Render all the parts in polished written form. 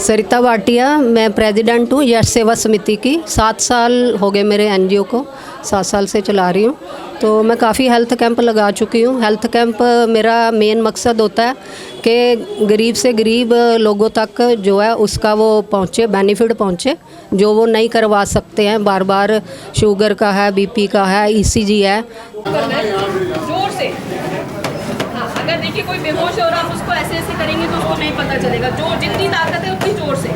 सरिता भाटिया, मैं प्रेसिडेंट हूँ यश सेवा समिति की। 7 साल हो गए मेरे एनजीओ को, 7 साल से चला रही हूँ। तो मैं काफ़ी हेल्थ कैंप लगा चुकी हूँ। हेल्थ कैंप मेरा मेन मकसद होता है कि गरीब से गरीब लोगों तक जो है उसका वो पहुँचे, बेनिफिट पहुँचे, जो वो नहीं करवा सकते हैं। बार बार शुगर का है, बीपी का है, ईसीजी है। जोर से अगर देखिए कोई बेहोश है और आप उसको ऐसे ऐसे करेंगे तो उसको नहीं पता चलेगा। जो जितनी ताकत है उतनी जोर से।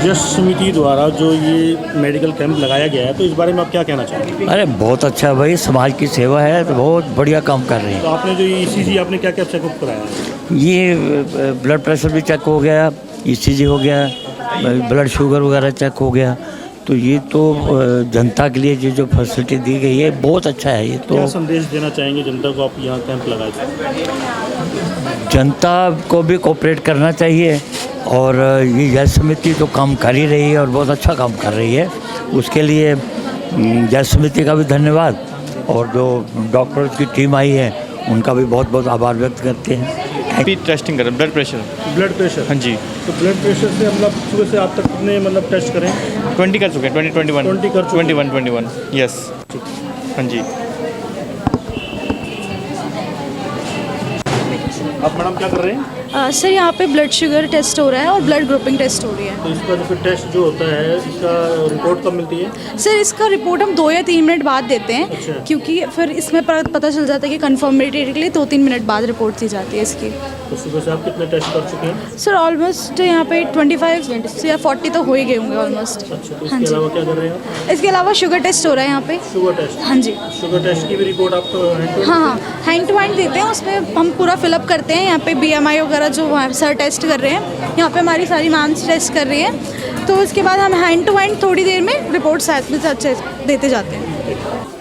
यश समिति द्वारा जो ये मेडिकल कैंप लगाया गया है, तो इस बारे में आप क्या कहना चाहेंगे? अरे बहुत अच्छा है भाई, समाज की सेवा है तो बहुत बढ़िया काम कर रहे हैं। तो आपने जो ईसीजी आपने क्या क्या चेकअप कराया है? ये ब्लड प्रेशर भी चेक हो गया, ईसीजी हो गया, ब्लड शुगर वगैरह चेक हो गया। तो ये तो जनता के लिए जो फैसिलिटी दी गई है बहुत अच्छा है। ये तो क्या संदेश देना चाहेंगे जनता को, आप यहाँ कैंप लगाए? जनता को भी कोऑपरेट करना चाहिए और ये यश समिति तो काम कर ही रही है और बहुत अच्छा काम कर रही है। उसके लिए यश समिति का भी धन्यवाद और जो डॉक्टर्स की टीम आई है उनका भी बहुत बहुत आभार व्यक्त करते हैं। अभी टेस्टिंग करें ब्लड प्रेशर। हाँ जी। तो ब्लड प्रेशर से मतलब सुबह से आप तक कितने मतलब टेस्ट करें? 20 कर चुके हैं, 20 21 यस। हाँ जी। आप मैडम क्या कर रहे हैं? सर यहाँ पे ब्लड शुगर टेस्ट हो रहा है और ब्लड ग्रुपिंग टेस्ट हो रही है। तो इसका जो फिर टेस्ट जो होता है, इसका रिपोर्ट कब मिलती है? सर इसका रिपोर्ट हम 2 या 3 मिनट बाद देते हैं। अच्छा। क्योंकि फिर इसमें पता चल जाता है कि कन्फर्मेटरी के लिए 2-3 मिनट बाद रिपोर्ट दी जाती है इसकी। तो सुबह से आप कितने टेस्ट कर चुके हैं? सर ऑलमोस्ट यहाँ पे 25 या 40 तो हो ही गए होंगे ऑलमोस्ट। अच्छा, तो हाँ इसके जी। अलावा क्या कर रहे हैं? इसके अलावा शुगर टेस्ट हो रहा है यहाँ पे। Sugar test? हाँ जी। शुगर टेस्ट की भी रिपोर्ट आप हाँ, हैंड टू हैंड देते हैं, उसमें हम पूरा फिलअप करते हैं। यहाँ पे BMI वगैरह जो सर टेस्ट कर रहे हैं, यहाँ पे हमारी सारी मैम्स टेस्ट कर रही हैं। तो उसके बाद हम हैंड टू हैंड थोड़ी देर में रिपोर्ट साथ में अच्छे देते जाते हैं।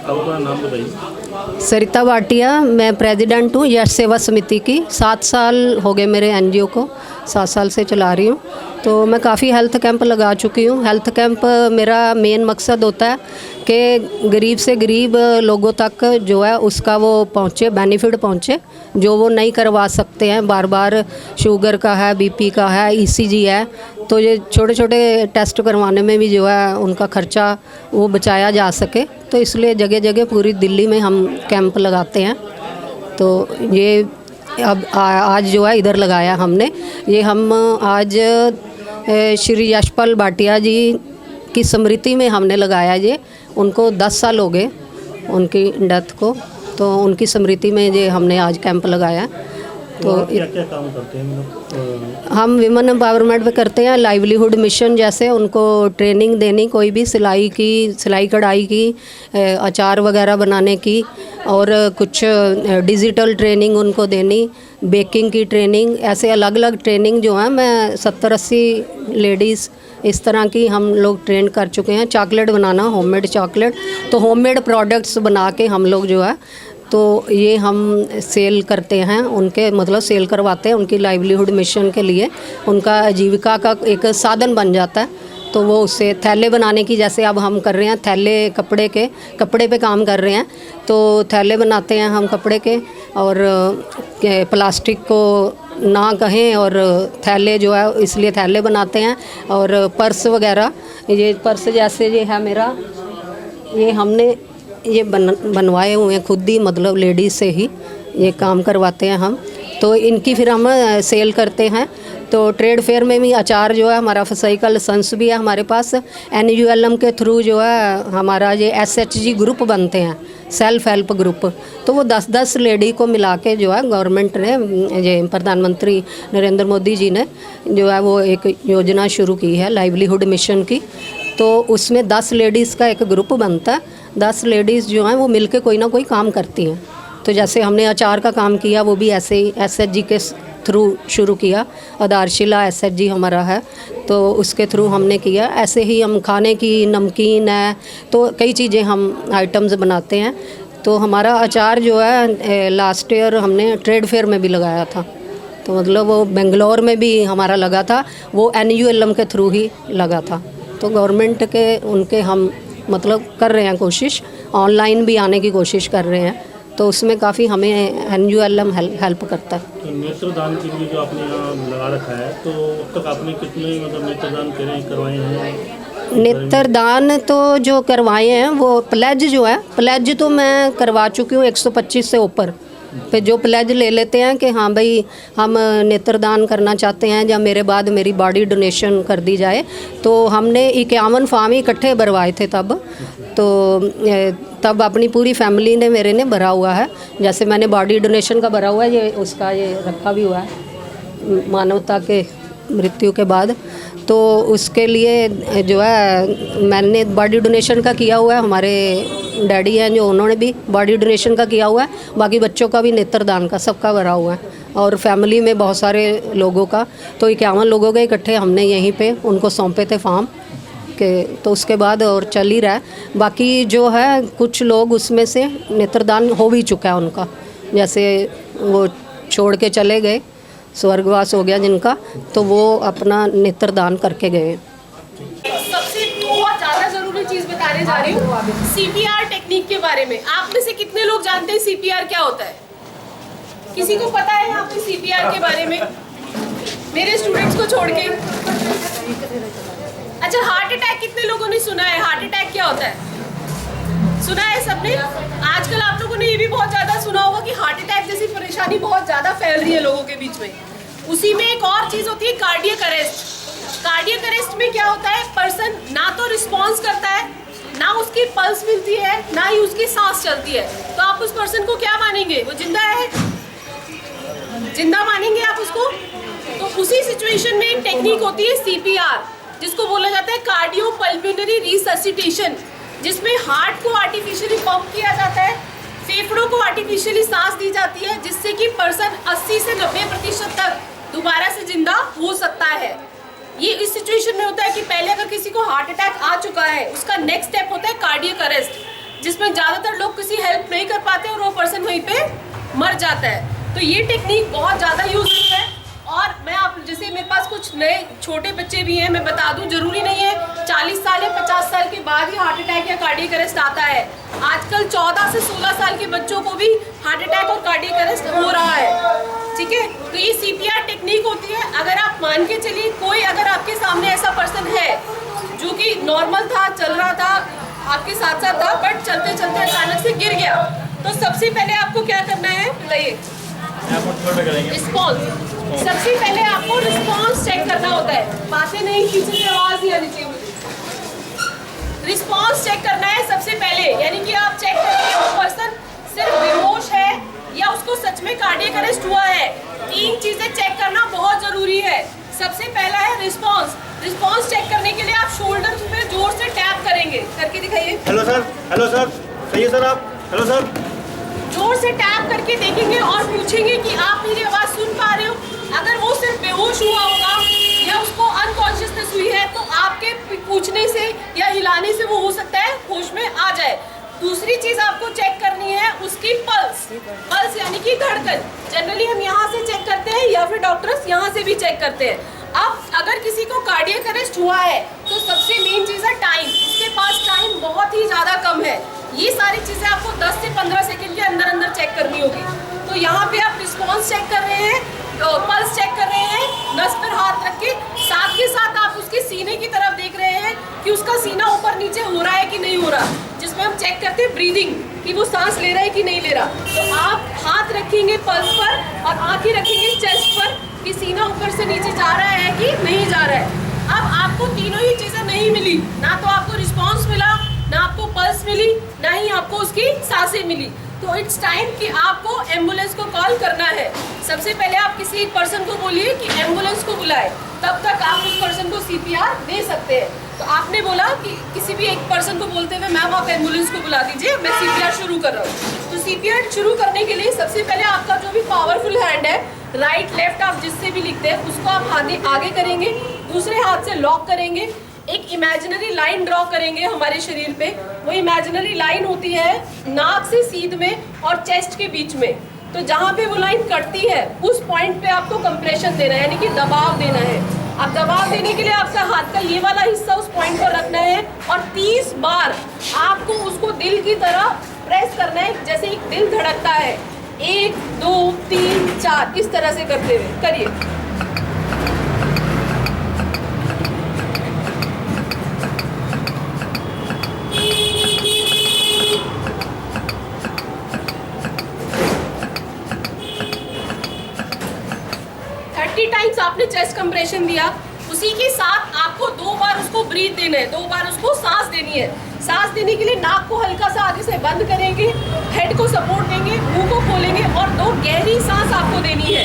आपका नाम बताइए। सरिता भाटिया, मैं प्रेसिडेंट हूँ यश सेवा समिति की। 7 साल हो गए मेरे एनजीओ को, 7 साल से चला रही हूँ। तो मैं काफ़ी हेल्थ कैंप लगा चुकी हूँ। हेल्थ कैंप मेरा मेन मकसद होता है कि गरीब से गरीब लोगों तक जो है उसका वो पहुँचे, बेनिफिट पहुँचे, जो वो नहीं करवा सकते हैं। बार बार शुगर का है, बीपी का है, ईसीजी है। तो ये छोटे छोटे टेस्ट करवाने में भी जो है उनका खर्चा वो बचाया जा सके। तो इसलिए जगह जगह पूरी दिल्ली में हम कैंप लगाते हैं। तो ये अब आज जो है इधर लगाया हमने। ये हम आज श्री यशपाल भाटिया जी की स्मृति में हमने लगाया। ये उनको 10 साल हो गए उनकी डेथ को, तो उनकी स्मृति में ये हमने आज कैंप लगाया। तो क्या क्या काम करते हैं मतलब? हम विमेन एम्पावरमेंट पे करते हैं। लाइवलीहुड मिशन जैसे उनको ट्रेनिंग देनी, कोई भी सिलाई कढ़ाई की, अचार वगैरह बनाने की, और कुछ डिजिटल ट्रेनिंग उनको देनी, बेकिंग की ट्रेनिंग, ऐसे अलग अलग ट्रेनिंग जो है मैं 70-80 लेडीज़ इस तरह की हम लोग ट्रेन कर चुके हैं। चॉकलेट बनाना, होममेड चॉकलेट, तो होममेड प्रोडक्ट्स बना के हम लोग जो है तो ये हम सेल करते हैं, उनके मतलब सेल करवाते हैं उनकी लाइवलीहुड मिशन के लिए। उनका आजीविका का एक साधन बन जाता है। तो वो उससे थैले बनाने की, जैसे अब हम कर रहे हैं थैले, कपड़े पे काम कर रहे हैं, तो थैले बनाते हैं हम कपड़े के, और प्लास्टिक को ना कहें, और थैले जो है इसलिए थैले बनाते हैं। और पर्स वगैरह, ये पर्स जैसे ये है मेरा, ये हमने ये बनवाए हुए हैं खुद ही, मतलब लेडीज़ से ही ये काम करवाते हैं हम। तो इनकी फिर हम सेल करते हैं। तो ट्रेड फेयर में भी अचार जो है हमारा फसाई का लाइसेंस भी है हमारे पास। NULM के थ्रू जो है हमारा ये SHG ग्रुप बनते हैं, सेल्फ हेल्प ग्रुप। तो वो 10-10 लेडी को मिला के जो है गवर्नमेंट ने, ये प्रधानमंत्री नरेंद्र मोदी जी ने जो है वो एक योजना शुरू की है लाइवलीहुड मिशन की। तो उसमें 10 लेडीज़ का एक ग्रुप बनता है। 10 लेडीज़ जो हैं वो मिलके कोई ना कोई काम करती हैं। तो जैसे हमने अचार का काम किया, वो भी ऐसे ही SHG के थ्रू शुरू किया। आधारशिला SHG हमारा है, तो उसके थ्रू हमने किया। ऐसे ही हम खाने की, नमकीन है, तो कई चीज़ें हम आइटम्स बनाते हैं। तो हमारा अचार जो है लास्ट ईयर हमने ट्रेड फेयर में भी लगाया था। तो मतलब वो बेंगलोर में भी हमारा लगा था, वो NULM के थ्रू ही लगा था। तो गवर्नमेंट के उनके हम मतलब कर रहे हैं कोशिश, ऑनलाइन भी आने की कोशिश कर रहे हैं। तो उसमें काफ़ी हमें NULM हेल्प करता है। तो नेत्रदान के लिए जो आपने यहाँ लगा रखा है, तो अब तक आपने कितने मतलब नेत्रदान करवाए हैं? नेत्रदान तो जो करवाए हैं वो प्लेज जो है, प्लेज तो मैं करवा चुकी हूँ 125 से ऊपर पे। जो प्लेज ले लेते हैं कि हाँ भाई हम नेत्रदान करना चाहते हैं या मेरे बाद मेरी बॉडी डोनेशन कर दी जाए, तो हमने 51 फार्म इकट्ठे भरवाए थे तब। तो तब अपनी पूरी फैमिली ने मेरे ने भरा हुआ है। जैसे मैंने बॉडी डोनेशन का भरा हुआ है, ये उसका ये रखा भी हुआ है मानवता के मृत्यु के बाद। तो उसके लिए जो है मैंने बॉडी डोनेशन का किया हुआ है, हमारे डैडी हैं जो उन्होंने भी बॉडी डोनेशन का किया हुआ है, बाकी बच्चों का भी नेत्रदान का सबका भरा हुआ है, और फैमिली में बहुत सारे लोगों का। तो 51 लोगों के इकट्ठे हमने यहीं पे उनको सौंपे थे फॉर्म के। तो उसके बाद और चल ही रहा है। बाकी जो है कुछ लोग उसमें से नेत्रदान हो भी चुका है उनका, जैसे वो छोड़ के चले गए, स्वर्गवास हो गया जिनका, तो वो अपना नेत्रदान करके गए। सबसे बहुत ज़्यादा ज़रूरी चीज़ बताने जा रही हूँ CPR टेक्निक के बारे में। आप में से कितने लोग जानते हैं CPR क्या होता है? किसी को पता है यहाँ पे CPR के बारे में? मेरे स्टूडेंट्स को छोड़ के। अच्छा, हार्ट अटैक कितने लोगों ने सुना है? हार्ट अटैक क्या होता है? सुना है सबने? आजकल आप लोगों ने ये भी बहुत ज़्यादा सुना होगा कि हार्ट अटैक जैसी परेशानी बहुत ज़्यादा फैल रही है लोगों के बीच में। उसी में एक और चीज़ होती है कार्डियक अरेस्ट। कार्डियक अरेस्ट में क्या होता है, पर्सन ना तो रिस्पॉन्स करता है, ना उसकी पल्स मिलती है, ना ही उसकी सांस चलती है। तो आप उस पर्सन को क्या मानेंगे? वो जिंदा है? जिंदा मानेंगे आप उसको? तो उसी सिचुएशन में एक टेक्निक होती है CPR, जिसको बोला जाता है कार्डियो पल्मोनरी रिससिटेशन, जिसमें हार्ट को आर्टिफिशियली पंप किया जाता है, फेफड़ों को आर्टिफिशियली सांस दी जाती है, जिससे कि पर्सन 80 से 90% तक दोबारा से जिंदा हो सकता है। ये इस सिचुएशन में होता है कि पहले अगर किसी को हार्ट अटैक आ चुका है, उसका नेक्स्ट स्टेप होता है कार्डियक अरेस्ट, जिसमें ज़्यादातर लोग किसी हेल्प नहीं कर पाते और वो पर्सन वहीं पे मर जाता है। तो ये टेक्निक बहुत ज़्यादा यूजफुल है। और मैं आप जैसे मेरे पास कुछ नए छोटे बच्चे भी हैं, मैं बता दूं जरूरी नहीं है 40 साल या 50 साल के बाद ही हार्ट अटैक या कार्डियक अरेस्ट आता है। आजकल 14 से 16 साल के बच्चों को भी हार्ट अटैक और कार्डियक अरेस्ट हो रहा है। ठीक है, तो ये CPR टेक्निक होती है। अगर आप मान के चलिए कोई अगर आपके सामने ऐसा पर्सन है जो कि नॉर्मल था, चल रहा था, आपके साथ साथ था, बट चलते चलते अचानक से गिर गया, तो सबसे पहले आपको क्या करना है बताइए? रिस्पॉन्स। सबसे पहले आपको रिस्पॉन्स चेक करना होता है। बातें नहीं, पीछे से आवाज नहीं आनी चाहिए मुझे। रिस्पॉन्स चेक करना है सबसे पहले, यानी कि आप चेक करेंगे वो पर्सन सिर्फ बेहोश है या उसको सच में कार्डियक अरेस्ट हुआ है। 3 चीजें चेक करना बहुत जरूरी है। सबसे पहला है रिस्पॉन्स। रिस्पॉन्स चेक करने के लिए आप शोल्डर पे जोर से टैप करेंगे, करके दिखाइए। हेलो सर, हेलो सर, सही है सर आप? Hello sir. जोर से टैप करके देखेंगे और पूछेंगे कि आप मेरी आवाज़ सुन पा रहे हो। अगर वो सिर्फ बेहोश हुआ होगा या उसको अनकॉन्शियसनेस हुई है, तो आपके पूछने से या हिलाने से वो हो सकता है होश में आ जाए। दूसरी चीज़ आपको चेक करनी है उसकी पल्स। पल्स यानी कि धड़कन। जनरली हम यहाँ से चेक करते हैं या फिर डॉक्टर्स यहाँ से भी चेक करते हैं। अब अगर किसी को कार्डियक अरेस्ट हुआ है तो सबसे मेन चीज़ है टाइम। उसके पास टाइम बहुत ही ज़्यादा कम है। ये सारी चीज़ें आपको 10 से 15 सेकंड के अंदर अंदर चेक करनी होगी। तो यहाँ पे आप रिस्पॉन्स चेक कर रहे हैं, पल्स चेक कर रहे हैं, नस पर हाथ रख के, साथ के साथ आप उसके सीने की तरफ देख रहे हैं कि उसका सीना ऊपर नीचे हो रहा है कि नहीं हो रहा, जिसमें हम चेक करते हैं ब्रीदिंग कि वो सांस ले रहा है कि नहीं ले रहा। तो आप हाथ रखेंगे पल्स पर और आँखें रखेंगे चेस्ट पर कि सीना ऊपर से नीचे जा रहा है कि नहीं जा रहा है। अब आपको तीनों ही चीज़ें नहीं मिली, ना तो आपको रिस्पॉन्स मिला, ना आपको पल्स मिली, ना ही आपको उसकी सांसें मिली, तो इट्स टाइम कि आपको एम्बुलेंस को कॉल करना है। सबसे पहले आप किसी एक पर्सन को बोलिए कि एम्बुलेंस को बुलाए, तब तक आप उस पर्सन को CPR दे सकते हैं। तो आपने बोला कि किसी भी एक पर्सन को बोलते हुए मैम आप एम्बुलेंस को बुला दीजिए, मैं CPR शुरू कर रहा हूँ। तो CPR शुरू करने के लिए सबसे पहले आपका जो भी पावरफुल हैंड है, राइट लेफ्ट आप जिससे भी लिखते हैं, उसको आप हाथ आगे करेंगे, दूसरे हाथ से लॉक करेंगे, एक इमेजिनरी लाइन ड्रॉ करेंगे हमारे शरीर पे। वो इमेजिनरी लाइन होती है नाक से सीध में और चेस्ट के बीच में। तो जहाँ पे वो लाइन कटती है उस पॉइंट पे आपको कंप्रेशन देना है, यानी कि दबाव देना है। अब दबाव देने के लिए आपका हाथ का ये वाला हिस्सा उस पॉइंट पर रखना है और 30 बार आपको उसको दिल की तरह प्रेस करना है जैसे एक दिल धड़कता है, 1 2 3 4 इस तरह से करते हुए करिए। टाइम्स आपने चेस्ट कंप्रेशन दिया, उसी के साथ आपको 2 बार उसको ब्रीथ देना है, 2 बार उसको सांस देनी है। सांस देने के लिए नाक को हल्का सा आगे से बंद करेंगे, हेड को सपोर्ट देंगे, मुंह को खोलेंगे और 2 गहरी सांस आपको देनी है,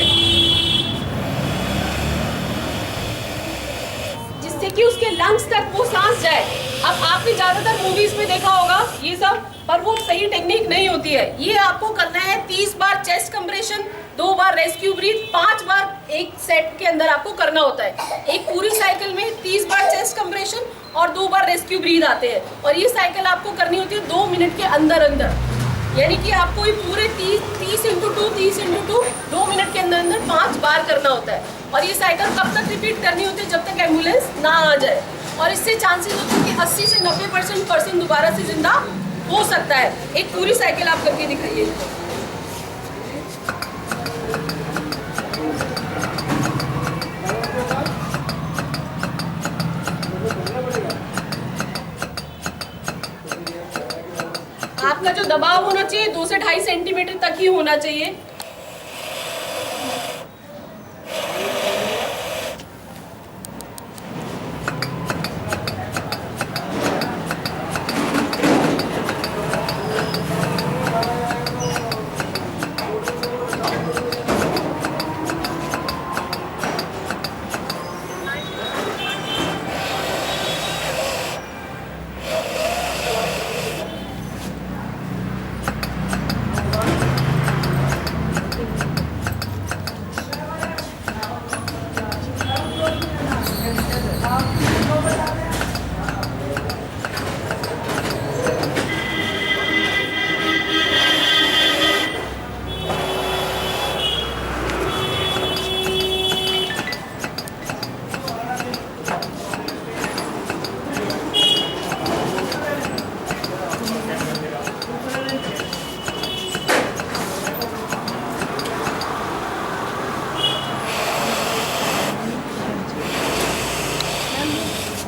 जिससे कि उसके लंग्स तक वो सांस जाए। अब आपने ज्यादातर मूवीज में देखा होगा ये सब, पर वो सही टेक्निक नहीं होती है। ये आपको करना है 30 बार चेस्ट कंप्रेशन, 2 बार रेस्क्यू ब्रीथ, 5 बार एक सेट के अंदर आपको करना होता है। एक पूरी साइकिल में 30 बार चेस्ट कंप्रेशन और 2 बार रेस्क्यू ब्रीथ आते हैं, और ये साइकिल आपको करनी होती है 2 मिनट के अंदर अंदर। यानी कि आपको ये पूरे 30 × 2 2 मिनट के अंदर अंदर 5 बार करना होता है। और ये साइकिल कब तक रिपीट करनी होती है? जब तक एम्बुलेंस ना आ जाए। और इससे चांसेस होते हैं कि 80 से 90% पर्सन दोबारा से जिंदा हो सकता है। एक पूरी साइकिल आप करके दिखाइए। आपका जो दबाव होना चाहिए 2 से 2.5 सेंटीमीटर तक ही होना चाहिए।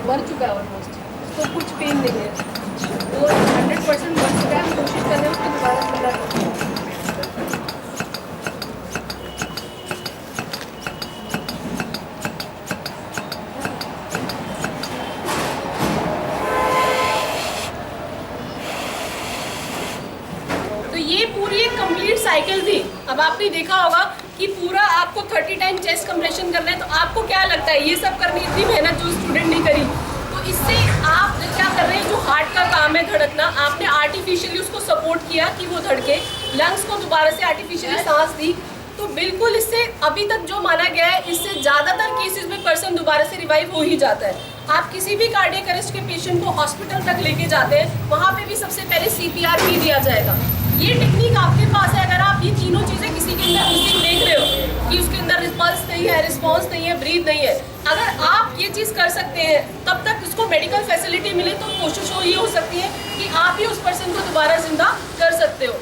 मर चुका है ऑलमोस्ट, उसको कुछ पेन नहीं है, वो 100% मर चुका है। हम कोशिश कर रहे हैं उसको दोबारा जिंदा करने की। तो ये पूरी एक कंप्लीट साइकिल थी। अब आपने देखा होगा कि पूरा आपको 30 टाइम चेस्ट कंप्रेशन करना है। तो आपको क्या लगता है ये सब करनी इतनी मेहनत जो स्टूडेंट ने करी, तो इससे आप क्या कर रहे हैं? जो हार्ट का काम है धड़कना, आपने आर्टिफिशियली उसको सपोर्ट किया कि वो धड़के, लंग्स को दोबारा से आर्टिफिशियली सांस दी। तो बिल्कुल इससे अभी तक जो माना गया है, इससे ज़्यादातर केसेस में पर्सन दोबारा से रिवाइव हो ही जाता है। आप किसी भी कार्डियक अरेस्ट के पेशेंट को हॉस्पिटल तक लेके जाते हैं, वहाँ पे भी सबसे पहले CPR भी दिया जाएगा। ये टेक्निक आपके पास है। अगर आप ये तीनों चीज़ें किसी के अंदर मिसिंग देख रहे हो कि उसके अंदर रिस्पल्स नहीं है, रिस्पॉन्स नहीं है, ब्रीथ नहीं है, अगर आप ये चीज़ कर सकते हैं तब तक उसको मेडिकल फैसिलिटी मिले, तो कोशिश ये हो सकती है कि आप ही उस पर्सन को दोबारा जिंदा कर सकते हो।